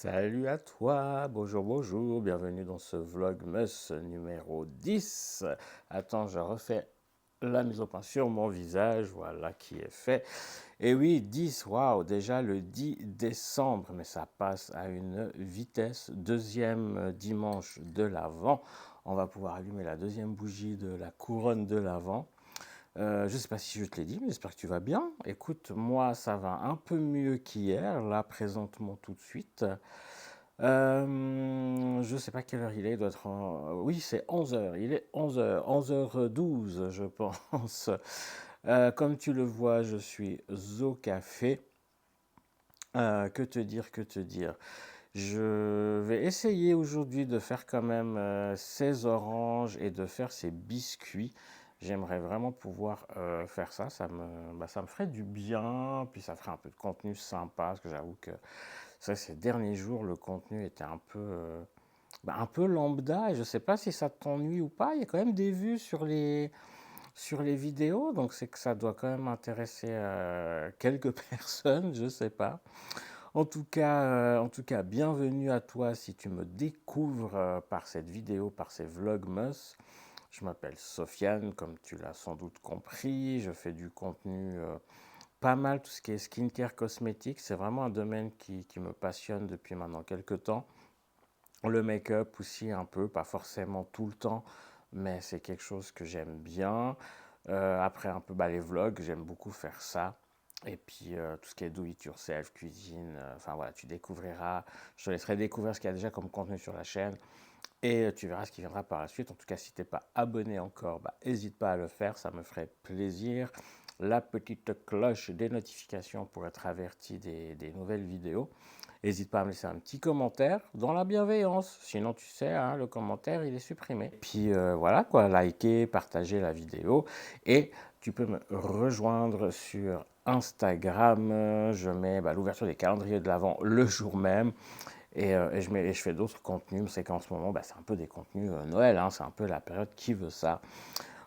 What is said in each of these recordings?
Salut à toi, bonjour, bonjour, bienvenue dans ce Vlogmas numéro 10. Attends, je refais la mise au point sur mon visage, voilà qui est fait. Et oui, 10, waouh, déjà le 10 décembre, mais ça passe à une vitesse. Deuxième dimanche de l'Avent, on va pouvoir allumer la deuxième bougie de la couronne de l'Avent. Je ne sais pas si je te l'ai dit, mais j'espère que tu vas bien. Écoute, moi, ça va un peu mieux qu'hier, là, présentement, tout de suite. Je ne sais pas quelle heure il est, il doit être oui, c'est 11 heures, il est 11 heures, 11h12, je pense. Comme tu le vois, je suis au café. Que te dire, que te dire? Je vais essayer aujourd'hui de faire quand même ces oranges et de faire ces biscuits. J'aimerais vraiment pouvoir faire ça. Ça me ferait du bien, puis ça ferait un peu de contenu sympa, parce que j'avoue que ça, ces derniers jours, le contenu était un peu lambda, et je ne sais pas si ça t'ennuie ou pas. Il y a quand même des vues sur les vidéos, donc c'est que ça doit quand même intéresser quelques personnes, je ne sais pas. En tout cas, bienvenue à toi si tu me découvres par cette vidéo, par ces vlogmas. Je m'appelle Sofiane, comme tu l'as sans doute compris. Je fais du contenu pas mal, tout ce qui est skincare cosmétique. C'est vraiment un domaine qui me passionne depuis maintenant quelques temps. Le make-up aussi un peu, pas forcément tout le temps, mais c'est quelque chose que j'aime bien. Après un peu les vlogs, j'aime beaucoup faire ça. Et puis tout ce qui est do it yourself, cuisine, enfin voilà, tu découvriras, je te laisserai découvrir ce qu'il y a déjà comme contenu sur la chaîne et tu verras ce qui viendra par la suite. En tout cas, si tu n'es pas abonné encore, n'hésite pas à le faire, ça me ferait plaisir. La petite cloche des notifications pour être averti des nouvelles vidéos. N'hésite pas à me laisser un petit commentaire dans la bienveillance. Sinon, tu sais, hein, le commentaire, il est supprimé. Puis voilà, quoi, liker, partager la vidéo. Et tu peux me rejoindre sur Instagram. Je mets l'ouverture des calendriers de l'Avent le jour même. Et je fais d'autres contenus. C'est qu'en ce moment, c'est un peu des contenus Noël. Hein, c'est un peu la période qui veut ça.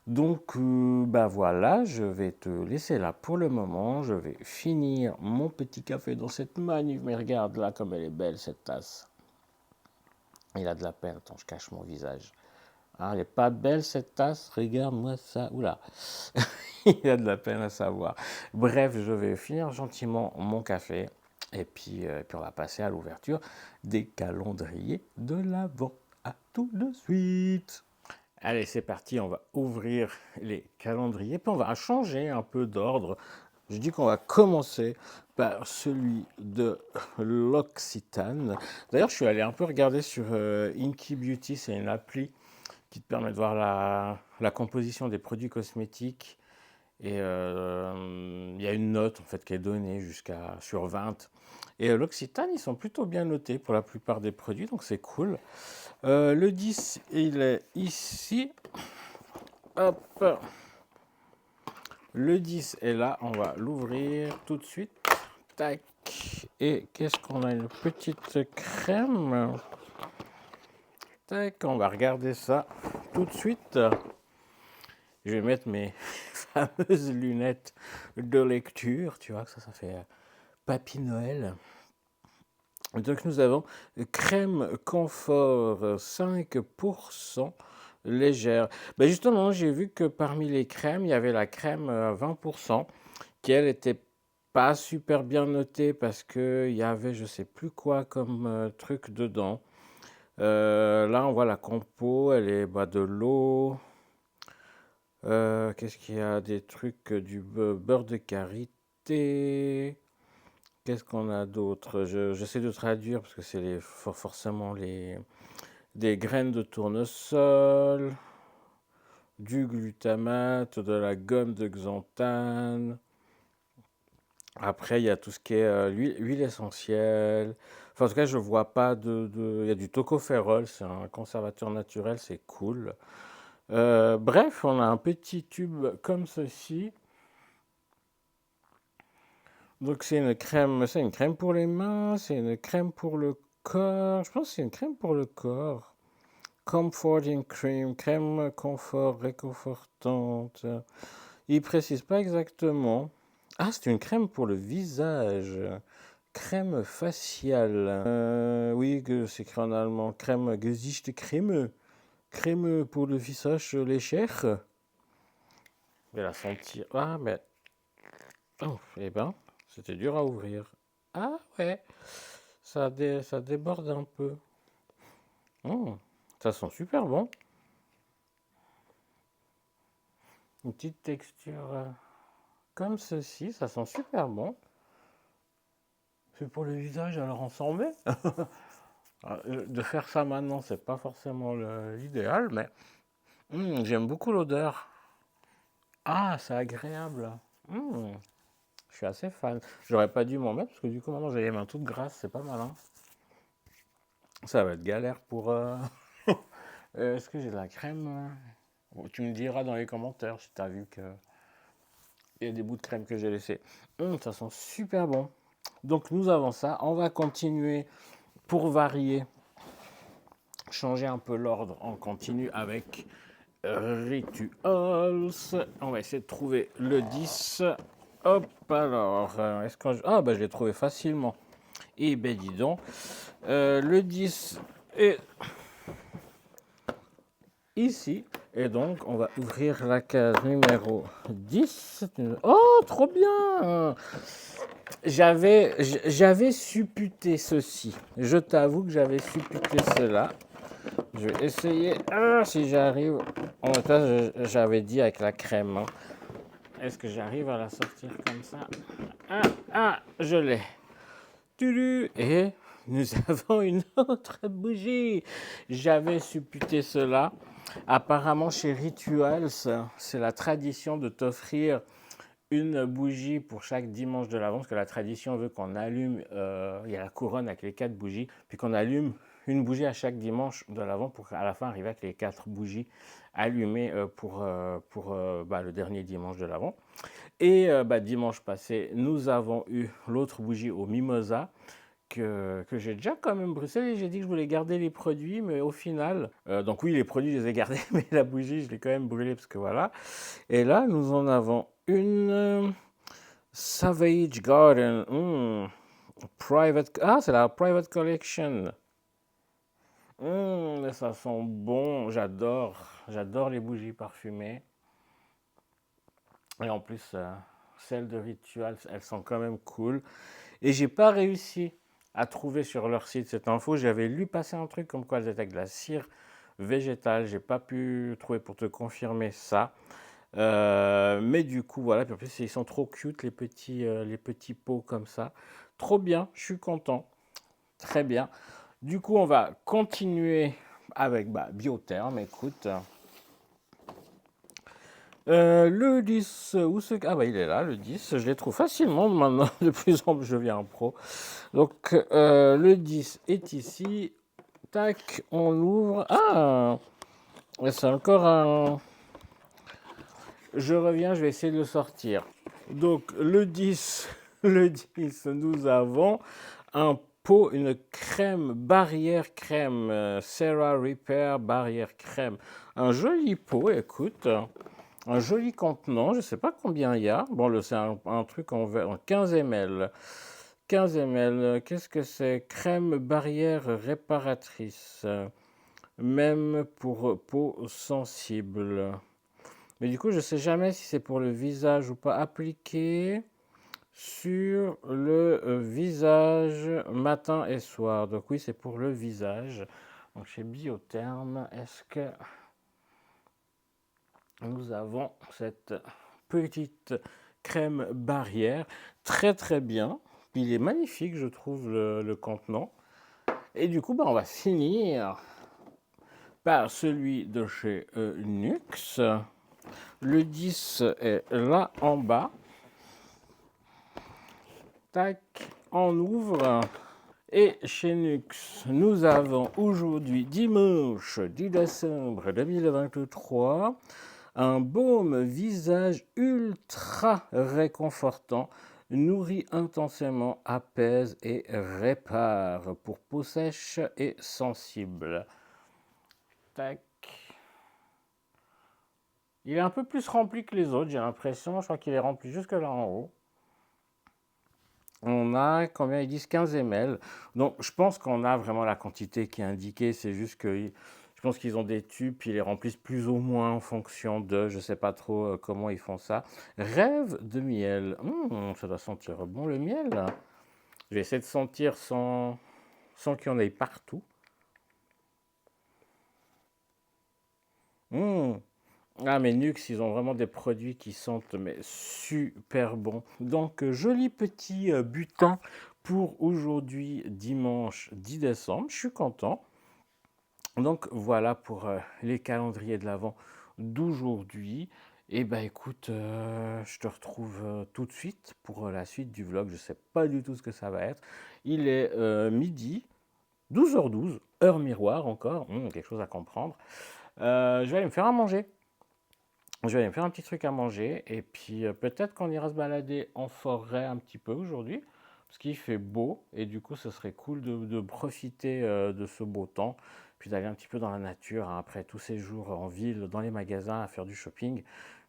Donc, voilà, je vais te laisser là pour le moment. Je vais finir mon petit café dans cette magnifique. Mais regarde là comme elle est belle cette tasse. Il a de la peine. Attends, je cache mon visage. Ah, elle n'est pas belle cette tasse. Regarde-moi ça. Oula. Il a de la peine à savoir. Bref, je vais finir gentiment mon café. Et puis on va passer à l'ouverture des calendriers de l'Avent. À tout de suite. Allez, c'est parti, on va ouvrir les calendriers, puis on va changer un peu d'ordre. Je dis qu'on va commencer par celui de l'Occitane. D'ailleurs, je suis allé un peu regarder sur Inky Beauty, c'est une appli qui te permet de voir la composition des produits cosmétiques. Et il y a une note en fait qui est donnée jusqu'à sur 20. Et l'Occitane, ils sont plutôt bien notés pour la plupart des produits, donc c'est cool. Le 10, il est ici. Hop, le 10 est là, on va l'ouvrir tout de suite. Tac. Et qu'est-ce qu'on a? Une petite crème. Tac, on va regarder ça tout de suite. Je vais mettre mes fameuses lunettes de lecture. Tu vois que ça fait Papy Noël. Donc nous avons crème confort 5% légère. Justement, j'ai vu que parmi les crèmes, il y avait la crème 20% qui, elle, était pas super bien notée parce qu'il y avait je sais plus quoi comme truc dedans. Là, on voit la compo, elle est de l'eau. Qu'est-ce qu'il y a? Des trucs, du beurre de karité. Qu'est-ce qu'on a d'autre? J'essaie de traduire parce que c'est forcément des graines de tournesol, du glutamate, de la gomme de xanthane. Après, il y a tout ce qui est huile essentielle. Enfin, en tout cas, je vois pas il y a du tocopherol, c'est un conservateur naturel, c'est cool. Bref, on a un petit tube comme ceci. Donc c'est une crème pour les mains, c'est une crème pour le corps. Je pense que c'est une crème pour le corps. Comforting cream, crème confort réconfortante. Il précise pas exactement. Ah, c'est une crème pour le visage. crème faciale. Oui, que c'est écrit en allemand. Crème, Gesicht Creme. Crème pour le visage léger. Je vais la sentir. Ah, mais. Oh, eh ben, c'était dur à ouvrir. Ah, ouais. Ça déborde un peu. Ça sent super bon. Une petite texture comme ceci. Ça sent super bon. C'est pour le visage, alors on s'en met. De faire ça maintenant, c'est pas forcément l'idéal, mais j'aime beaucoup l'odeur. Ah, c'est agréable. Je suis assez fan. J'aurais pas dû m'en mettre parce que du coup, maintenant j'ai les mains toutes grasses, c'est pas malin. Ça va être galère pour. Est-ce que j'ai de la crème? Bon, tu me diras dans les commentaires si tu as vu qu'il y a des bouts de crème que j'ai laissés. Ça sent super bon. Donc nous avons ça. On va continuer pour varier, changer un peu l'ordre. On continue avec Rituals. On va essayer de trouver le 10. Hop, alors, est-ce que ah, bah, je l'ai trouvé facilement. Et ben, dis donc, le 10 est ici. Et donc, on va ouvrir la case numéro 10. Oh, trop bien! J'avais supputé ceci. Je t'avoue que j'avais supputé cela. Je vais essayer, si j'arrive. En même temps, j'avais dit avec la crème. Hein. Est-ce que j'arrive à la sortir comme ça? Je l'ai. Et nous avons une autre bougie. J'avais supputé cela. Apparemment, chez Rituals, c'est la tradition de t'offrir une bougie pour chaque dimanche de l'Avent, parce que la tradition veut qu'on allume, il y a la couronne avec les 4 bougies, puis qu'on allume une bougie à chaque dimanche de l'Avent pour qu'à la fin arriver avec les 4 bougies allumées pour le dernier dimanche de l'Avent. Et dimanche passé, nous avons eu l'autre bougie au mimosa que j'ai déjà quand même brûlé. J'ai dit que je voulais garder les produits, mais au final, donc oui, les produits, je les ai gardés, mais la bougie, je l'ai quand même brûlée parce que voilà. Et là, nous en avons une Savage Garden. Private. Ah, c'est la Private Collection. Ça sent bon. J'adore les bougies parfumées. Et en plus, celles de Ritual, elles sont quand même cool. Et j'ai pas réussi à trouver sur leur site cette info. J'avais lu passer un truc comme quoi elles étaient avec de la cire végétale. J'ai pas pu trouver pour te confirmer ça. Mais du coup, voilà. Puis en plus, ils sont trop cute, les petits pots comme ça. Trop bien, je suis content. Très bien. Du coup, on va continuer avec Biotherm. Écoute. Le 10, où ce... Ah bah il est là, le 10, je les trouve facilement maintenant, de plus en plus je deviens un pro. Donc le 10 est ici, tac, on ouvre, c'est encore un... Je reviens, je vais essayer de le sortir. Donc le 10, le 10, nous avons un pot, une crème, barrière crème, Sarah Repair barrière crème. Un joli pot, écoute. Un joli contenant, je ne sais pas combien il y a. Bon, c'est un truc en 15 ml. 15 ml, qu'est-ce que c'est? Crème barrière réparatrice. Même pour peau sensible. Mais du coup, je ne sais jamais si c'est pour le visage ou pas. Appliqué sur le visage matin et soir. Donc oui, c'est pour le visage. Donc chez Biotherm, est-ce que nous avons cette petite crème barrière, très très bien. Il est magnifique, je trouve, le contenant. Et du coup, on va finir par celui de chez Nux. Le 10 est là en bas. Tac, on ouvre. Et chez Nux, nous avons aujourd'hui, dimanche 10 décembre 2023, un baume visage ultra réconfortant, nourrit intensément, apaise et répare pour peau sèche et sensible. Tac. Il est un peu plus rempli que les autres, j'ai l'impression. Je crois qu'il est rempli jusque là en haut. On a combien? Ils disent 15 ml. Donc je pense qu'on a vraiment la quantité qui est indiquée. C'est juste que je pense qu'ils ont des tubes, puis ils les remplissent plus ou moins en fonction de, je sais pas trop comment ils font ça. Rêve de miel. Ça doit sentir bon le miel. Je vais essayer de sentir sans qu'il y en ait partout. Mmh. Ah, mais Nux, ils ont vraiment des produits qui sentent mais super bons. Donc, joli petit butin pour aujourd'hui, dimanche 10 décembre. Je suis content. Donc, voilà pour les calendriers de l'Avent d'aujourd'hui. Et ben écoute, je te retrouve tout de suite pour la suite du vlog. Je sais pas du tout ce que ça va être. Il est midi, 12h12, heure miroir encore. Quelque chose à comprendre. Je vais aller me faire à manger. Je vais aller me faire un petit truc à manger et puis peut-être qu'on ira se balader en forêt un petit peu aujourd'hui parce qu'il fait beau et du coup ce serait cool de profiter de ce beau temps puis d'aller un petit peu dans la nature hein, après tous ces jours en ville, dans les magasins à faire du shopping.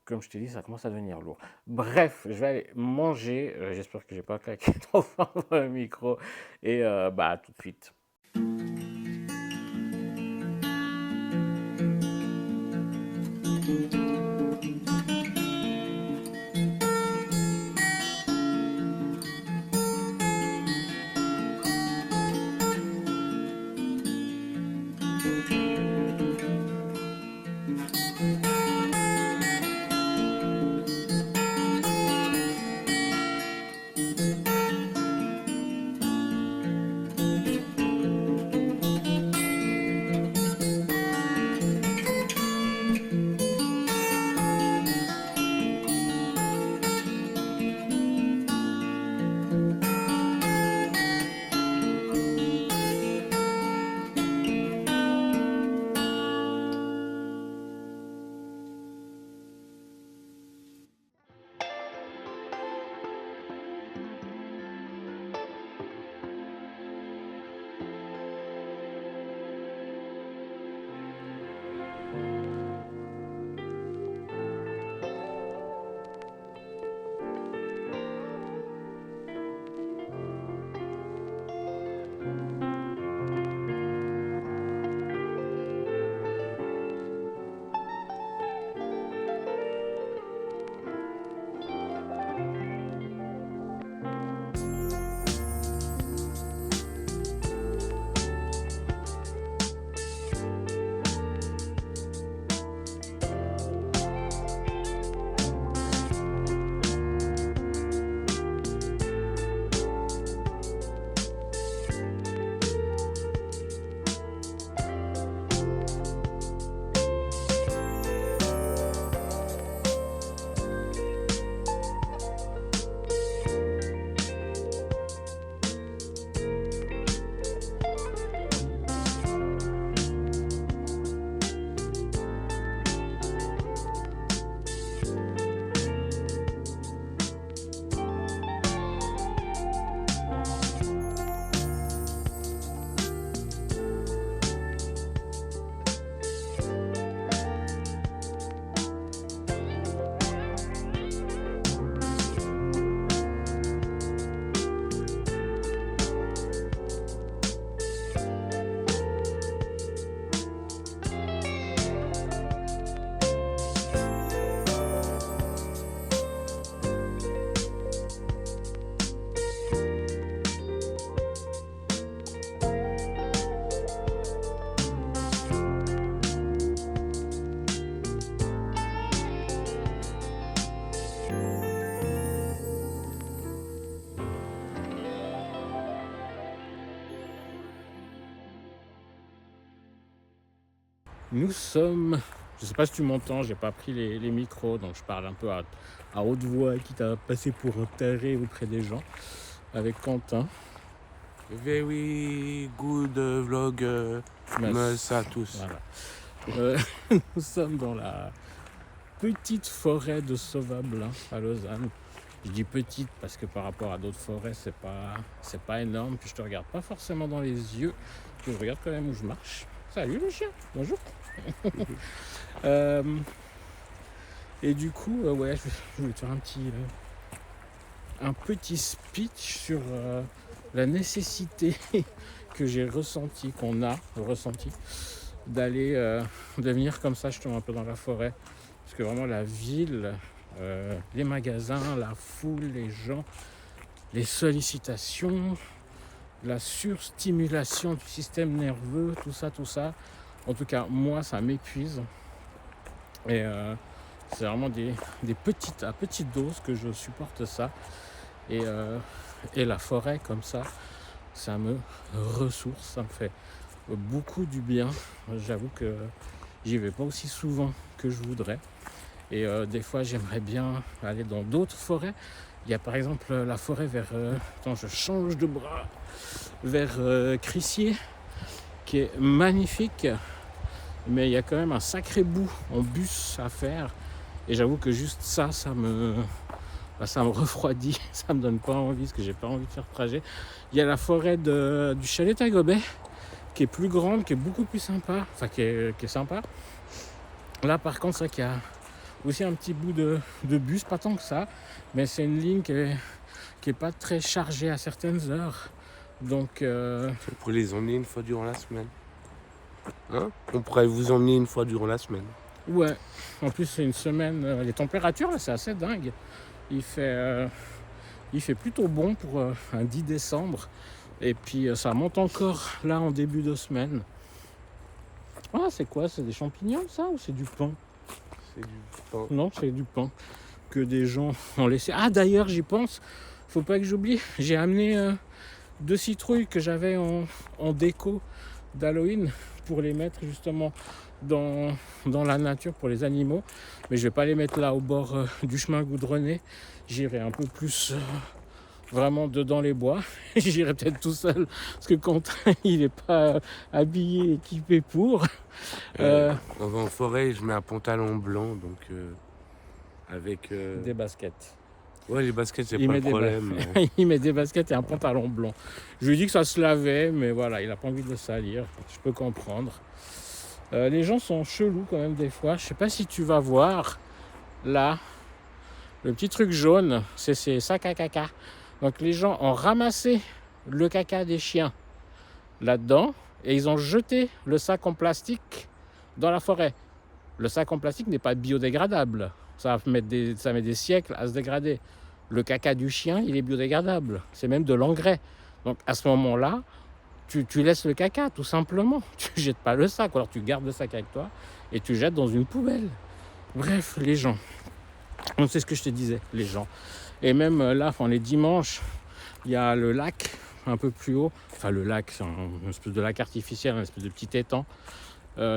Comme je t'ai dit, ça commence à devenir lourd. Bref, je vais aller manger. J'espère que j'ai pas claqué trop fort dans le micro et bah tout de suite. Nous sommes, je ne sais pas si tu m'entends, j'ai pas pris les micros, donc je parle un peu à haute voix, quitte à passer pour un taré auprès des gens, avec Quentin. Very good vlog, à tous. Voilà. Nous sommes dans la petite forêt de Sauvablin à Lausanne. Je dis petite parce que par rapport à d'autres forêts, c'est pas énorme. Puis je te regarde pas forcément dans les yeux, puis je regarde quand même où je marche. Salut le chien, bonjour. Et du coup, ouais, je voulais te faire un petit un petit speech sur la nécessité que j'ai ressenti, qu'on a ressenti, d'aller de venir comme ça justement un peu dans la forêt. Parce que vraiment la ville, les magasins, la foule, les gens, les sollicitations, la surstimulation du système nerveux, tout ça. En tout cas, moi, ça m'épuise. Et c'est vraiment à petite dose que je supporte ça. Et la forêt comme ça me ressource, ça me fait beaucoup du bien. J'avoue que j'y vais pas aussi souvent que je voudrais. Et des fois, j'aimerais bien aller dans d'autres forêts. Il y a par exemple la forêt vers... attends, je change de bras. Vers Crissier, qui est magnifique. Mais il y a quand même un sacré bout en bus à faire. Et j'avoue que juste ça me refroidit. Ça me donne pas envie, parce que j'ai pas envie de faire trajet. Il y a la forêt du Chalet Tagobet, qui est plus grande, qui est beaucoup plus sympa. Enfin, qui est sympa. Là, par contre, c'est vrai qu'il y a aussi un petit bout de bus, pas tant que ça. Mais c'est une ligne qui est pas très chargée à certaines heures. Donc... Vous pourrez les emmener une fois durant la semaine. Hein? On pourrait vous emmener une fois durant la semaine. Ouais, en plus c'est une semaine, les températures là c'est assez dingue. Il fait plutôt bon pour un 10 décembre. Et puis ça monte encore là en début de semaine. Ah c'est quoi? C'est des champignons ça ou c'est du pain? C'est du pain. Non, c'est du pain que des gens ont laissé. Ah d'ailleurs j'y pense, faut pas que j'oublie, j'ai amené 2 citrouilles que j'avais en déco d'Halloween pour les mettre justement dans la nature pour les animaux, mais je vais pas les mettre là au bord du chemin goudronné. J'irai un peu plus vraiment dedans les bois. J'irai peut-être tout seul parce que Quentin il est pas habillé, équipé pour. On va en forêt et je mets un pantalon blanc, donc avec des baskets. Ouais, les baskets, c'est pas le problème. Il met des baskets et un pantalon blanc. Je lui ai dit que ça se lavait, mais voilà, il a pas envie de le salir. Je peux comprendre. Les gens sont chelous quand même des fois. Je sais pas si tu vas voir là le petit truc jaune, c'est ces sacs à caca. Donc les gens ont ramassé le caca des chiens là-dedans et ils ont jeté le sac en plastique dans la forêt. Le sac en plastique n'est pas biodégradable. Ça met des siècles à se dégrader. Le caca du chien, il est biodégradable. C'est même de l'engrais. Donc à ce moment-là, tu laisses le caca, tout simplement. Tu jettes pas le sac, ou alors tu gardes le sac avec toi et tu jettes dans une poubelle. Bref, les gens. On sait ce que je te disais, les gens. Et même là, les dimanches, il y a le lac un peu plus haut. Enfin, le lac, c'est une espèce de lac artificiel, un espèce de petit étang.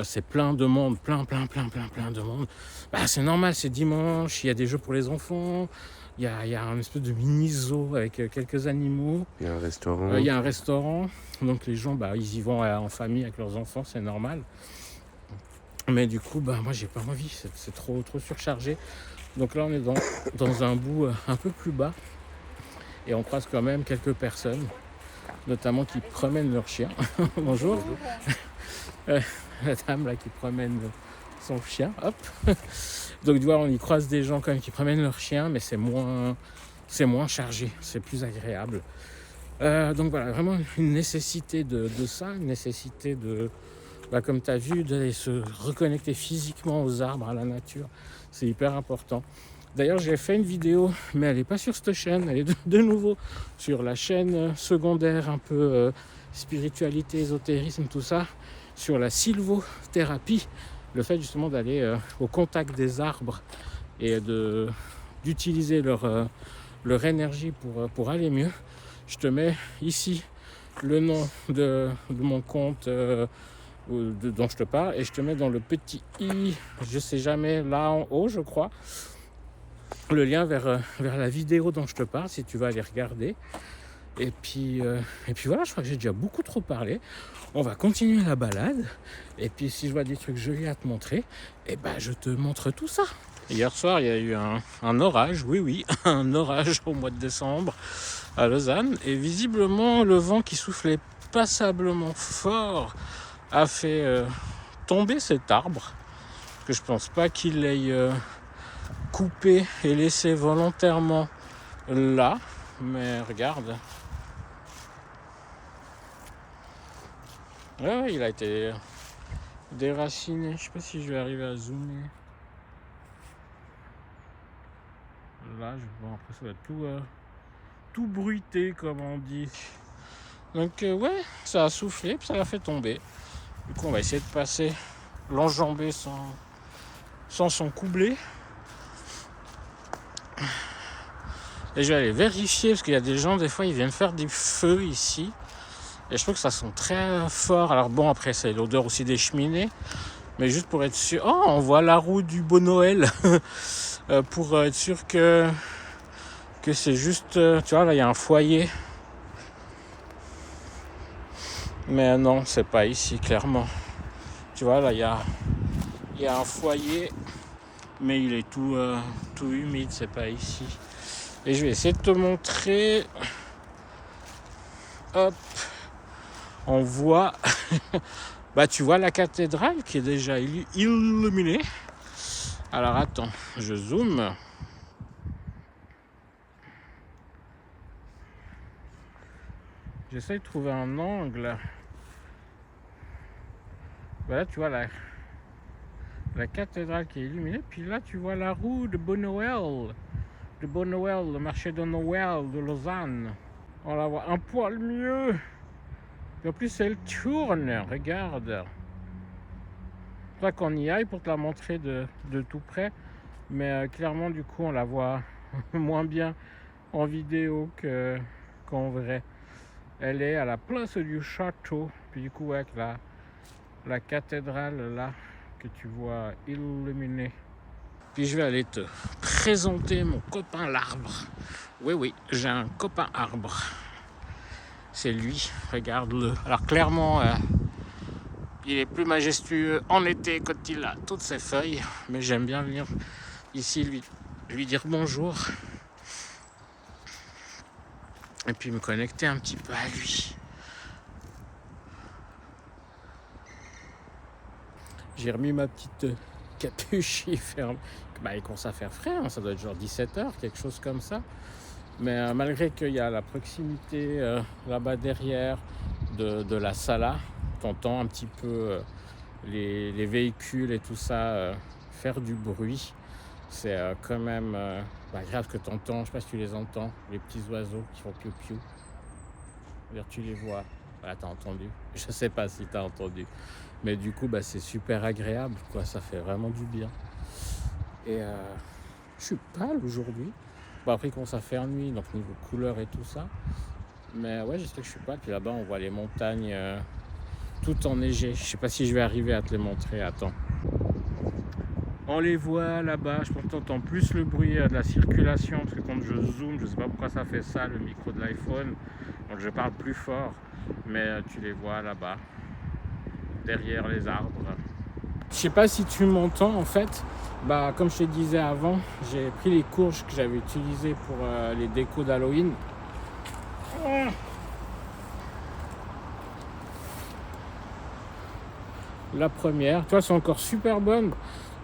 C'est plein de monde, plein de monde. Bah, c'est normal, c'est dimanche, il y a des jeux pour les enfants, il y a un espèce de mini-zoo avec quelques animaux. Il y a un restaurant. Il y a un restaurant, donc les gens, ils y vont en famille avec leurs enfants, c'est normal. Mais du coup, moi, j'ai pas envie, c'est trop surchargé. Donc là, on est dans un bout un peu plus bas et on croise quand même quelques personnes, notamment qui promènent leur chien. Bonjour. La dame là qui promène son chien, hop. Donc tu vois, on y croise des gens quand même qui promènent leur chien, mais c'est moins chargé, c'est plus agréable. Donc voilà, vraiment une nécessité de ça, une nécessité de, comme tu as vu, d'aller se reconnecter physiquement aux arbres, à la nature. C'est hyper important. D'ailleurs, j'ai fait une vidéo, mais elle n'est pas sur cette chaîne, elle est de nouveau sur la chaîne secondaire, un peu spiritualité, ésotérisme, tout ça, sur la sylvothérapie, le fait justement d'aller au contact des arbres et d'utiliser leur énergie pour aller mieux. Je te mets ici le nom de mon compte dont je te parle et je te mets dans le petit i, je sais jamais, là en haut je crois, le lien vers la vidéo dont je te parle si tu vas aller regarder. Et puis voilà, je crois que j'ai déjà beaucoup trop parlé. On va continuer la balade. Et puis si je vois des trucs jolis à te montrer, je te montre tout ça. Hier soir, il y a eu un orage, oui, un orage au mois de décembre à Lausanne. Et visiblement, le vent qui soufflait passablement fort a fait tomber cet arbre. Que je pense pas qu'il l'ait coupé et laissé volontairement là, mais regarde. Ouais, il a été déraciné. Je sais pas si je vais arriver à zoomer. Là, bon, après ça va être tout bruité, comme on dit. Donc ouais, ça a soufflé, puis ça l'a fait tomber. Du coup, on va essayer de passer, l'enjamber sans son coublet. Et je vais aller vérifier, parce qu'il y a des gens, des fois, ils viennent faire des feux ici. Et je trouve que ça sent très fort. Alors bon, après, c'est l'odeur aussi des cheminées. Mais juste pour être sûr... Oh, on voit la roue du Beau Noël. Pour être sûr que c'est juste... tu vois, là, il y a un foyer. Mais non, c'est pas ici, clairement. Tu vois, là, il y a un foyer. Mais il est tout humide, c'est pas ici. Et je vais essayer de te montrer. Hop. On voit... bah, tu vois la cathédrale qui est déjà illuminée. Alors, attends, je zoome. J'essaie de trouver un angle. Voilà, tu vois la cathédrale qui est illuminée. Puis là, tu vois la roue de Beau Noël. De Beau Noël, le marché de Noël de Lausanne. On la voit un poil mieux. Et en plus, elle tourne, regarde. C'est pas qu'on y aille pour te la montrer de tout près. Mais clairement, du coup, on la voit moins bien en vidéo qu'en vrai. Elle est à la place du château. Puis du coup, avec la cathédrale là, que tu vois illuminée. Puis je vais aller te présenter mon copain l'arbre. Oui, j'ai un copain arbre. C'est lui, regarde-le. Alors clairement, il est plus majestueux en été quand il a toutes ses feuilles. Mais j'aime bien venir ici lui dire bonjour. Et puis me connecter un petit peu à lui. J'ai remis ma petite capuche, il commence à faire frais, hein, ça doit être genre 17h, quelque chose comme ça. Mais malgré qu'il y a la proximité là-bas derrière de la Sala, t'entends un petit peu les véhicules et tout ça faire du bruit. C'est quand même grave que t'entends, je sais pas si tu les entends, les petits oiseaux qui font piou-piou. Tu les vois, voilà, t'as entendu, je sais pas si t'as entendu. Mais du coup, c'est super agréable, quoi. Ça fait vraiment du bien. Et je suis pâle aujourd'hui. Bon, après, il commence à faire nuit, donc niveau couleur et tout ça. Mais ouais, j'espère que je suis pâle. Puis là-bas, on voit les montagnes tout enneigées. Je sais pas si je vais arriver à te les montrer. Attends. On les voit là-bas. Je pense que t'entends plus le bruit de la circulation. Parce que quand je zoome, je sais pas pourquoi ça fait ça, le micro de l'iPhone. Donc je parle plus fort. Mais tu les vois là-bas. Derrière les arbres. Je sais pas si tu m'entends en fait. Comme je te disais avant, j'ai pris les courges que j'avais utilisées pour les décos d'Halloween. La première, tu vois, c'est encore super bonne,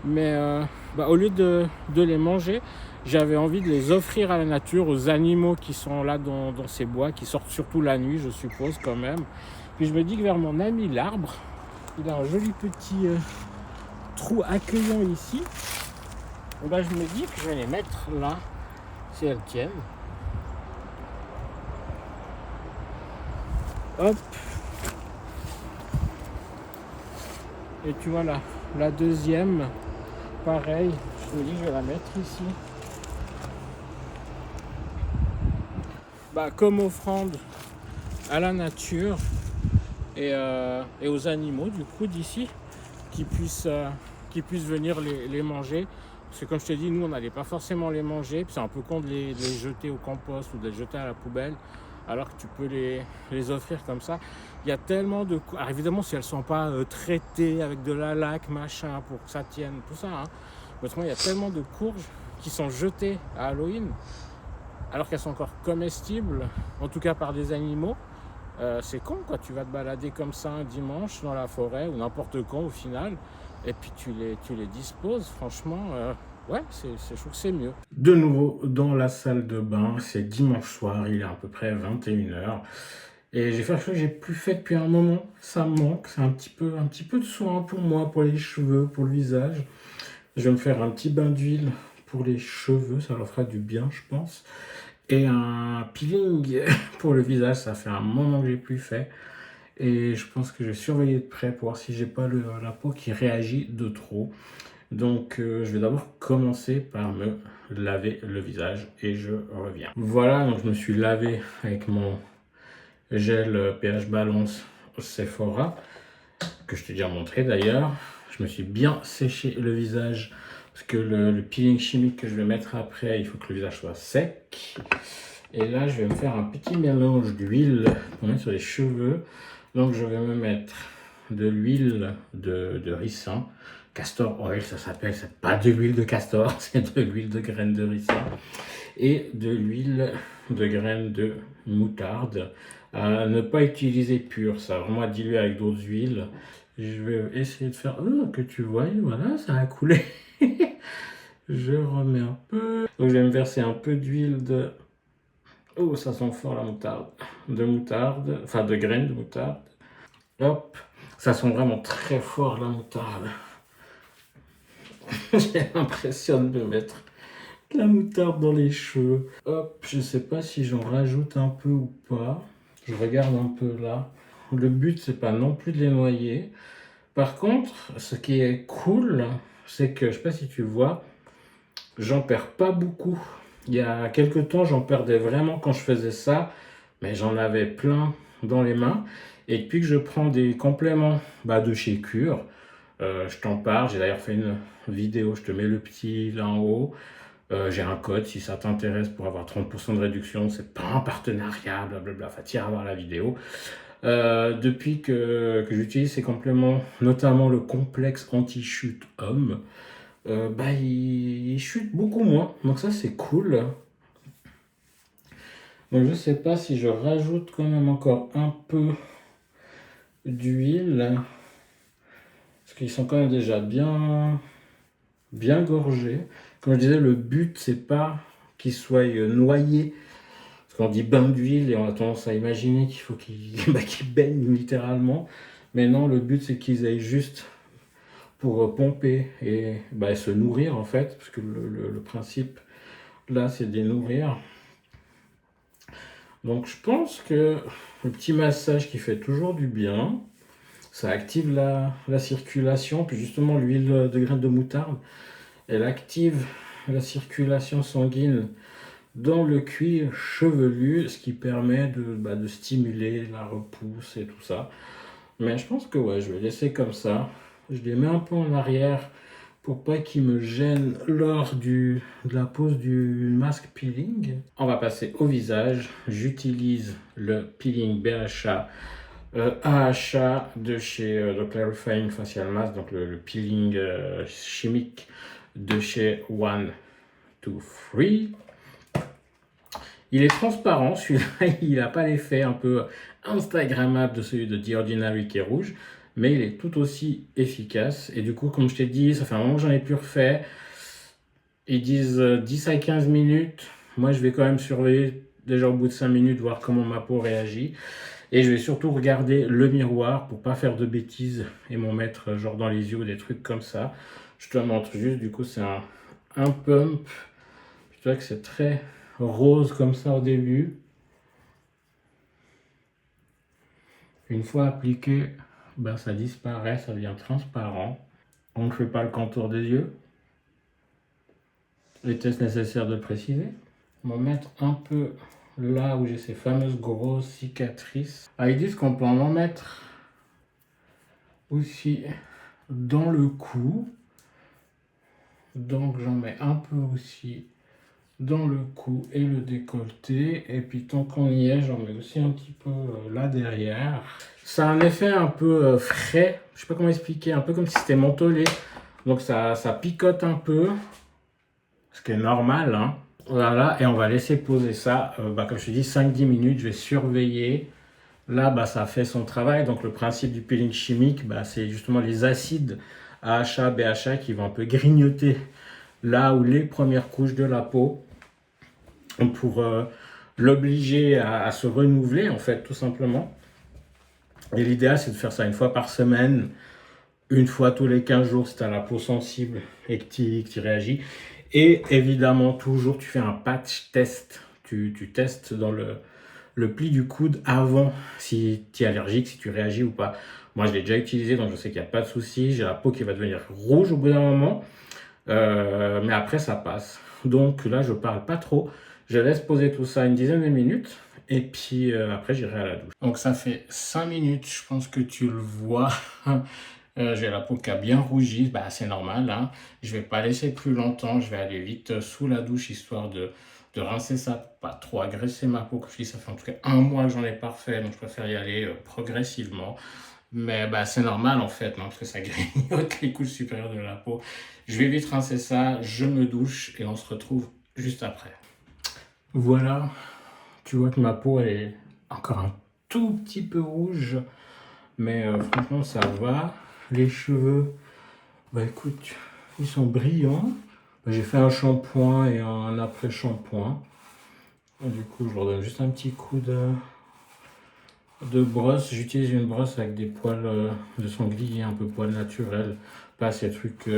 mais au lieu de les manger, j'avais envie de les offrir à la nature, aux animaux qui sont là dans ces bois, qui sortent surtout la nuit, je suppose quand même. Puis je me dis que vers mon ami l'arbre, il a un joli petit trou accueillant ici. Et je me dis que je vais les mettre là, si elles tiennent. Hop. Et tu vois là, la deuxième, pareil, je me dis que je vais la mettre ici. Comme offrande à la nature et aux animaux du coup d'ici qui puissent venir les manger. Parce que comme je te dis, nous on n'allait pas forcément les manger, puis c'est un peu con de les jeter au compost ou de les jeter à la poubelle, alors que tu peux les offrir comme ça. Il y a tellement de... Alors évidemment, si elles ne sont pas traitées avec de la laque, machin, pour que ça tienne, tout ça, hein. Mais autrement, il y a tellement de courges qui sont jetées à Halloween, alors qu'elles sont encore comestibles, en tout cas par des animaux. C'est con, quoi. Tu vas te balader comme ça un dimanche dans la forêt, ou n'importe quand au final, et puis tu les disposes, franchement... ouais, je trouve que c'est mieux. De nouveau dans la salle de bain, c'est dimanche soir, il est à peu près 21h. Et j'ai fait quelque chose que j'ai plus fait depuis un moment. Ça me manque, c'est un petit peu de soin pour moi, pour les cheveux, pour le visage. Je vais me faire un petit bain d'huile pour les cheveux, ça leur fera du bien, je pense. Et un peeling pour le visage, ça fait un moment que j'ai plus fait. Et je pense que je vais surveiller de près pour voir si j'ai pas la peau qui réagit de trop. Donc je vais d'abord commencer par me laver le visage et je reviens. Voilà, donc je me suis lavé avec mon gel pH Balance Sephora, que je t'ai déjà montré d'ailleurs. Je me suis bien séché le visage parce que le peeling chimique que je vais mettre après, il faut que le visage soit sec. Et là, je vais me faire un petit mélange d'huile pour mettre sur les cheveux. Donc, je vais me mettre de l'huile de ricin. Castor oil, ça s'appelle. C'est pas de l'huile de castor, c'est de l'huile de graines de ricin. Et de l'huile de graines de moutarde. À ne pas utiliser pure, ça vraiment dilué avec d'autres huiles. Je vais essayer de faire que tu vois, voilà, ça a coulé. Je remets un peu. Donc, je vais me verser un peu d'huile de. Oh, ça sent fort la moutarde. De moutarde, enfin de graines de moutarde. Hop, ça sent vraiment très fort la moutarde. J'ai l'impression de me mettre de la moutarde dans les cheveux. Hop, je sais pas si j'en rajoute un peu ou pas. Je regarde un peu là. Le but, c'est pas non plus de les noyer. Par contre, ce qui est cool, c'est que, je sais pas si tu vois, j'en perds pas beaucoup. Il y a quelques temps, j'en perdais vraiment quand je faisais ça, mais j'en avais plein dans les mains. Et depuis que je prends des compléments de chez Cure, je t'en parle. J'ai d'ailleurs fait une vidéo, je te mets le petit là en haut. J'ai un code si ça t'intéresse pour avoir 30% de réduction. C'est pas un partenariat, blablabla. Enfin, tire à voir la vidéo. Depuis que j'utilise ces compléments, notamment le complexe anti-chute homme, il chute beaucoup moins. Donc ça, c'est cool. Donc je sais pas si je rajoute quand même encore un peu d'huile. Parce qu'ils sont quand même déjà bien gorgés. Comme je disais, le but, c'est pas qu'ils soient noyés. Parce qu'on dit bain d'huile et on a tendance à imaginer qu'il faut qu'ils baignent littéralement. Mais non, le but, c'est qu'ils aillent juste pour pomper et se nourrir en fait. Parce que le principe, là, c'est de les nourrir. Donc je pense que le petit massage qui fait toujours du bien, ça active la circulation. Puis justement, l'huile de graines de moutarde, elle active la circulation sanguine dans le cuir chevelu, ce qui permet de stimuler la repousse et tout ça. Mais je pense que ouais, je vais laisser comme ça. Je les mets un peu en arrière pour pas qu'ils me gênent lors de la pose du masque peeling. On va passer au visage. J'utilise le peeling BHA AHA de chez The Clarifying Facial Mask, donc le peeling chimique de chez One, Two, Three. Il est transparent, celui-là, il n'a pas l'effet un peu instagrammable de celui de The Ordinary qui est rouge, mais il est tout aussi efficace. Et du coup, comme je t'ai dit, ça fait un moment que j'en ai plus refait. Ils disent 10 à 15 minutes. Moi, je vais quand même surveiller déjà au bout de 5 minutes, voir comment ma peau réagit. Et je vais surtout regarder le miroir pour pas faire de bêtises et m'en mettre genre dans les yeux ou des trucs comme ça. Je te montre juste, du coup, c'est un pump. Tu vois que c'est très rose comme ça au début. Une fois appliqué, ça disparaît, ça devient transparent. On ne fait pas le contour des yeux. Était-ce nécessaire de le préciser? On va mettre un peu là où j'ai ces fameuses grosses cicatrices. Ils disent qu'on peut en mettre aussi dans le cou. Donc j'en mets un peu aussi dans le cou et le décolleté. Et puis tant qu'on y est, j'en mets aussi un petit peu là derrière. Ça a un effet un peu frais. Je sais pas comment expliquer. Un peu comme si c'était mentholé. Donc ça picote un peu. Ce qui est normal, hein. Voilà, et on va laisser poser ça, comme je te dis, 5-10 minutes, je vais surveiller. Là, ça fait son travail. Donc le principe du peeling chimique, c'est justement les acides AHA, BHA qui vont un peu grignoter là où les premières couches de la peau pour l'obliger à se renouveler, en fait, tout simplement. Et l'idéal, c'est de faire ça une fois par semaine, une fois tous les 15 jours si tu as la peau sensible et que tu réagis. Et évidemment, toujours, tu fais un patch test. Tu testes dans le pli du coude avant si tu es allergique, si tu réagis ou pas. Moi, je l'ai déjà utilisé, donc je sais qu'il n'y a pas de souci. J'ai la peau qui va devenir rouge au bout d'un moment, mais après, ça passe. Donc là, je parle pas trop. Je laisse poser tout ça une dizaine de minutes. Et puis après, j'irai à la douche. Donc ça fait 5 minutes, je pense que tu le vois. J'ai la peau qui a bien rougi, bah, c'est normal, hein. Je vais pas laisser plus longtemps, je vais aller vite sous la douche histoire de rincer ça, pas trop agresser ma peau. Comme je dis, ça fait en tout cas un mois que j'en ai pas refait, donc je préfère y aller progressivement. Mais bah, c'est normal en fait, non, parce que ça grignote les couches supérieures de la peau. Je vais vite rincer ça, je me douche et on se retrouve juste après. Voilà, tu vois que ma peau elle est encore un tout petit peu rouge, mais franchement ça va. Les cheveux, bah écoute, ils sont brillants. J'ai fait un shampoing et un après-shampoing. Du coup, je leur donne juste un petit coup de brosse. J'utilise une brosse avec des poils de sanglier, un peu poils naturels. Pas ces trucs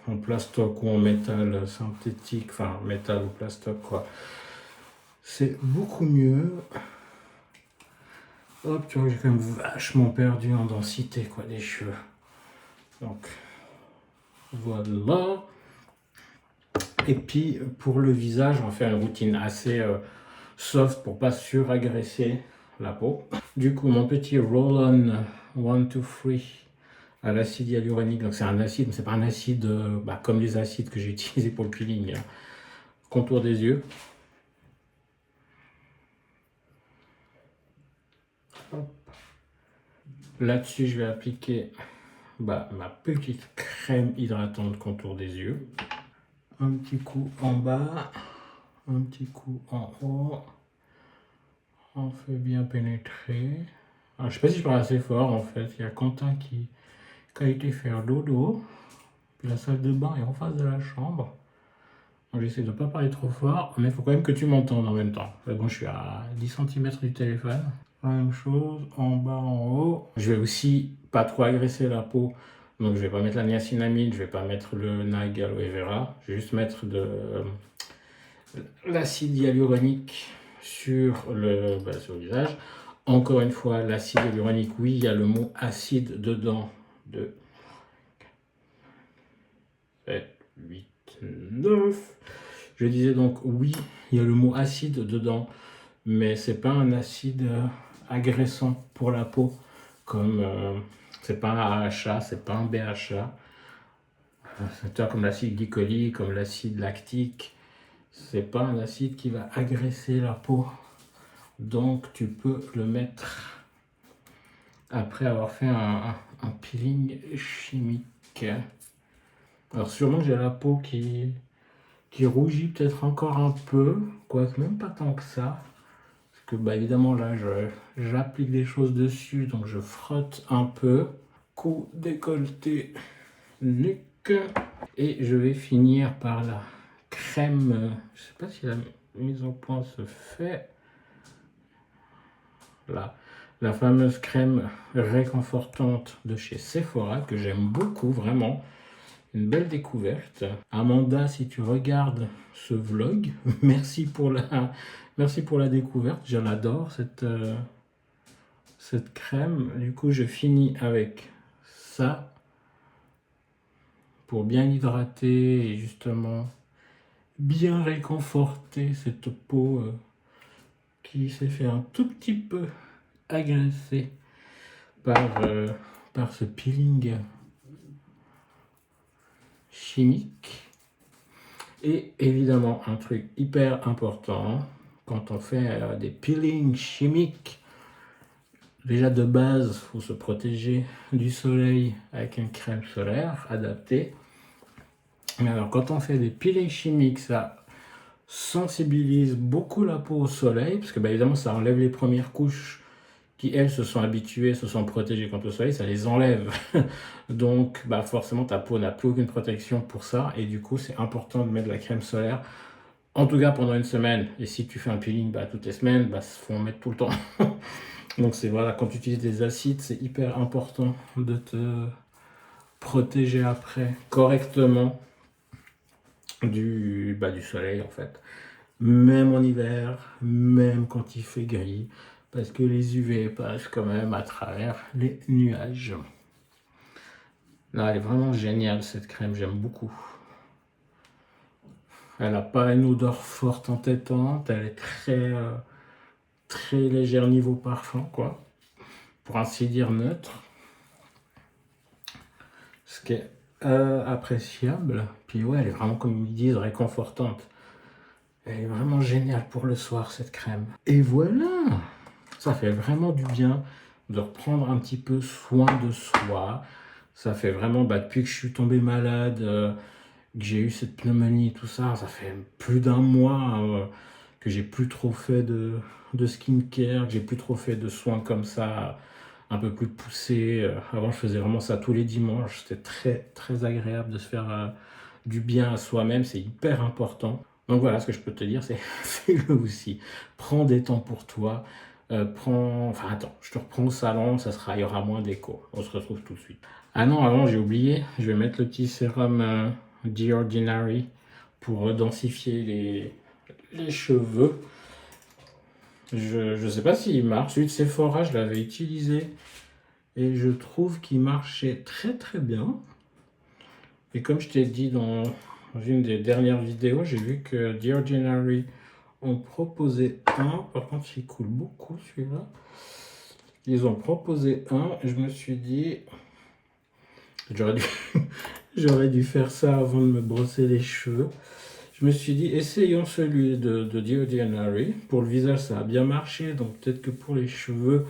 en plastoc ou en métal synthétique, enfin métal ou plastoc quoi. C'est beaucoup mieux. Hop, tu vois, j'ai quand même vachement perdu en densité quoi des cheveux. Donc voilà. Et puis pour le visage, on fait une routine assez soft pour pas suragresser la peau. Du coup, mon petit Roll-On 1, 2, 3 à l'acide hyaluronique. Donc c'est un acide, mais c'est pas un acide comme les acides que j'ai utilisés pour le peeling. Hein. Contour des yeux. Là-dessus, je vais appliquer ma petite crème hydratante contour des yeux. Un petit coup en bas, un petit coup en haut. On fait bien pénétrer. Alors, je sais pas si je parle assez fort en fait. Il y a Quentin qui a été faire dodo. Puis la salle de bain est en face de la chambre. Donc j'essaie de ne pas parler trop fort, mais il faut quand même que tu m'entendes en même temps. Mais bon, je suis à 10 cm du téléphone. La même chose, en bas, en haut. Je vais aussi pas trop agresser la peau. Donc je vais pas mettre la niacinamide, je vais pas mettre le nag aloe vera. Je vais juste mettre de l'acide hyaluronique sur le visage. Encore une fois, l'acide hyaluronique, oui, il y a le mot acide dedans. 2, 7, 8, 9. Je disais donc, oui, il y a le mot acide dedans, mais c'est pas un acide agressant pour la peau, comme c'est pas un AHA, c'est pas un BHA. C'est comme l'acide glycolique, comme l'acide lactique. C'est pas un acide qui va agresser la peau. Donc tu peux le mettre après avoir fait un peeling chimique. Alors sûrement j'ai la peau qui rougit peut-être encore un peu, quoique même pas tant que ça. Parce que évidemment là j'applique des choses dessus, donc je frotte un peu. Cou, décolleté, nuque. Et je vais finir par la crème. Je sais pas si la mise au point se fait. Là, la fameuse crème réconfortante de chez Sephora que j'aime beaucoup, vraiment. Une belle découverte. Amanda, si tu regardes ce vlog, merci pour la découverte. Je l'adore cette crème. Du coup, je finis avec ça pour bien hydrater et justement bien réconforter cette peau qui s'est fait un tout petit peu agresser par ce peeling chimique. Et évidemment, un truc hyper important, quand on fait des peelings chimiques, déjà de base, il faut se protéger du soleil avec une crème solaire adaptée. Mais alors, quand on fait des peelings chimiques, ça sensibilise beaucoup la peau au soleil, parce que évidemment, ça enlève les premières couches qui elles se sont habituées, se sont protégées contre le soleil, ça les enlève. Donc bah forcément ta peau n'a plus aucune protection pour ça et du coup c'est important de mettre de la crème solaire, en tout cas pendant une semaine. Et si tu fais un peeling toutes les semaines, faut en mettre tout le temps. Donc c'est voilà, quand tu utilises des acides, c'est hyper important de te protéger après correctement du soleil en fait. Même en hiver, même quand il fait gris, parce que les UV passent quand même à travers les nuages. Là, elle est vraiment géniale cette crème, j'aime beaucoup. Elle n'a pas une odeur forte entêtante, elle est très légère niveau parfum, quoi. Pour ainsi dire neutre. Ce qui est appréciable. Puis ouais, elle est vraiment, comme ils disent, réconfortante. Elle est vraiment géniale pour le soir, cette crème. Et voilà! Ça fait vraiment du bien de reprendre un petit peu soin de soi. Ça fait vraiment, depuis que je suis tombé malade, que j'ai eu cette pneumonie, tout ça, ça fait plus d'un mois que j'ai plus trop fait de skincare, que j'ai plus trop fait de soins comme ça, un peu plus poussés. Avant, je faisais vraiment ça tous les dimanches. C'était très agréable de se faire du bien à soi-même. C'est hyper important. Donc voilà, ce que je peux te dire, c'est fais-le aussi. Prends des temps pour toi. Enfin attends, je te reprends au salon, il y aura moins d'écho. On se retrouve tout de suite. Ah non, avant j'ai oublié, je vais mettre le petit sérum The Ordinary pour densifier les cheveux. Je ne sais pas s'il marche. Celui de Sephora, je l'avais utilisé et je trouve qu'il marchait très bien. Et comme je t'ai dit dans une des dernières vidéos, j'ai vu que The Ordinary ont proposé un. Par contre, il coule beaucoup celui-là. Ils ont proposé un et je me suis dit, j'aurais dû faire ça avant de me brosser les cheveux. Je me suis dit, essayons celui de The Ordinary. Pour le visage, ça a bien marché, donc peut-être que pour les cheveux,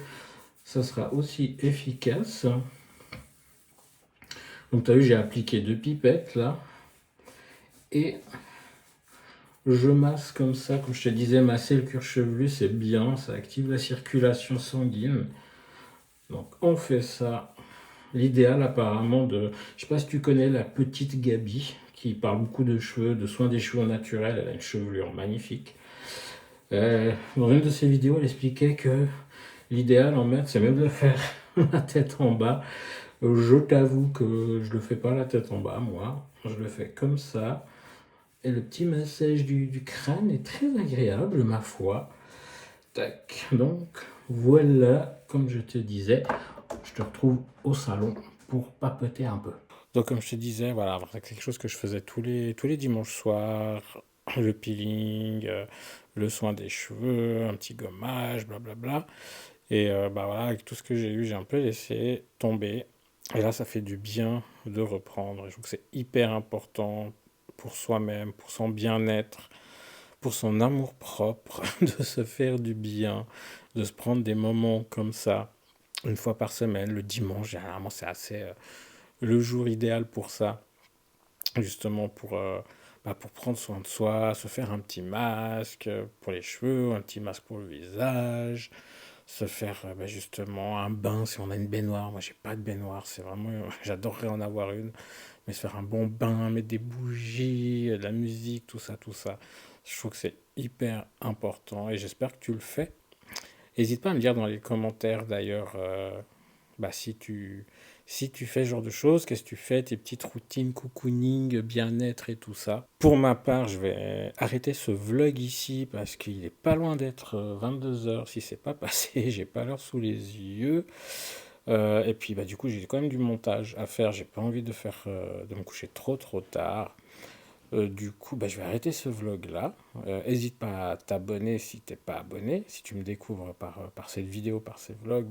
ça sera aussi efficace. Donc tu as vu, j'ai appliqué 2 pipettes là. Et je masse comme ça, comme je te disais, masser le cuir chevelu, c'est bien, ça active la circulation sanguine. Donc on fait ça. L'idéal apparemment de... Je sais pas si tu connais la petite Gabi, qui parle beaucoup de cheveux, de soins des cheveux naturels, elle a une chevelure magnifique. Dans une de ses vidéos, elle expliquait que l'idéal en mettre, c'est même de faire la tête en bas. Je t'avoue que je le fais pas la tête en bas, moi. Je le fais comme ça. Et le petit massage du crâne est très agréable, ma foi. Tac. Donc, voilà, comme je te disais, je te retrouve au salon pour papoter un peu. Donc, comme je te disais, voilà, c'est quelque chose que je faisais tous les dimanches soirs. Le peeling, le soin des cheveux, un petit gommage, blablabla. Et voilà, avec tout ce que j'ai eu, j'ai un peu laissé tomber. Et là, ça fait du bien de reprendre. Je trouve que c'est hyper important pour soi-même, pour son bien-être, pour son amour-propre, de se faire du bien, de se prendre des moments comme ça, une fois par semaine, le dimanche, généralement, c'est assez le jour idéal pour ça, justement pour prendre soin de soi, se faire un petit masque pour les cheveux, un petit masque pour le visage, se faire justement un bain si on a une baignoire. Moi, j'ai pas de baignoire, c'est vraiment, j'adorerais en avoir une, mais se faire un bon bain, mettre des bougies, de la musique, tout ça, tout ça. Je trouve que c'est hyper important et j'espère que tu le fais. N'hésite pas à me dire dans les commentaires d'ailleurs si tu fais ce genre de choses, qu'est-ce que tu fais, tes petites routines cocooning, bien-être et tout ça. Pour ma part, je vais arrêter ce vlog ici parce qu'il est pas loin d'être 22h. Si c'est pas passé, j'ai pas l'heure sous les yeux. Et puis du coup, j'ai quand même du montage à faire. J'ai pas envie de me coucher trop tard. Du coup, je vais arrêter ce vlog-là. N'hésite pas à t'abonner si t'es pas abonné. Si tu me découvres par cette vidéo, par ces vlogs,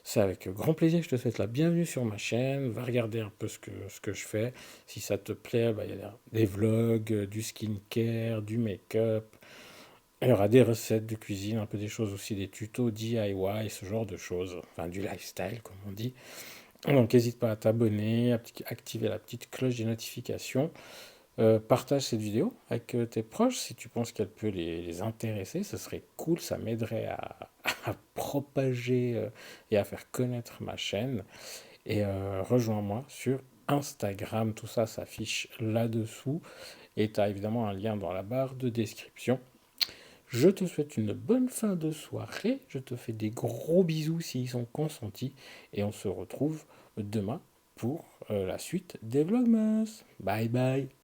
c'est avec grand plaisir que je te souhaite la bienvenue sur ma chaîne. Va regarder un peu ce que je fais. Si ça te plaît, il y a des vlogs, du skincare, du make-up. Il y aura des recettes de cuisine, un peu des choses aussi, des tutos DIY, ce genre de choses. Enfin, du lifestyle, comme on dit. Donc, n'hésite pas à t'abonner, à activer la petite cloche des notifications. Partage cette vidéo avec tes proches si tu penses qu'elle peut les intéresser. Ce serait cool, ça m'aiderait à propager et à faire connaître ma chaîne. Et rejoins-moi sur Instagram, tout ça s'affiche là-dessous. Et tu as évidemment un lien dans la barre de description. Je te souhaite une bonne fin de soirée. Je te fais des gros bisous s'ils sont consentis. Et on se retrouve demain pour la suite des Vlogmas. Bye bye.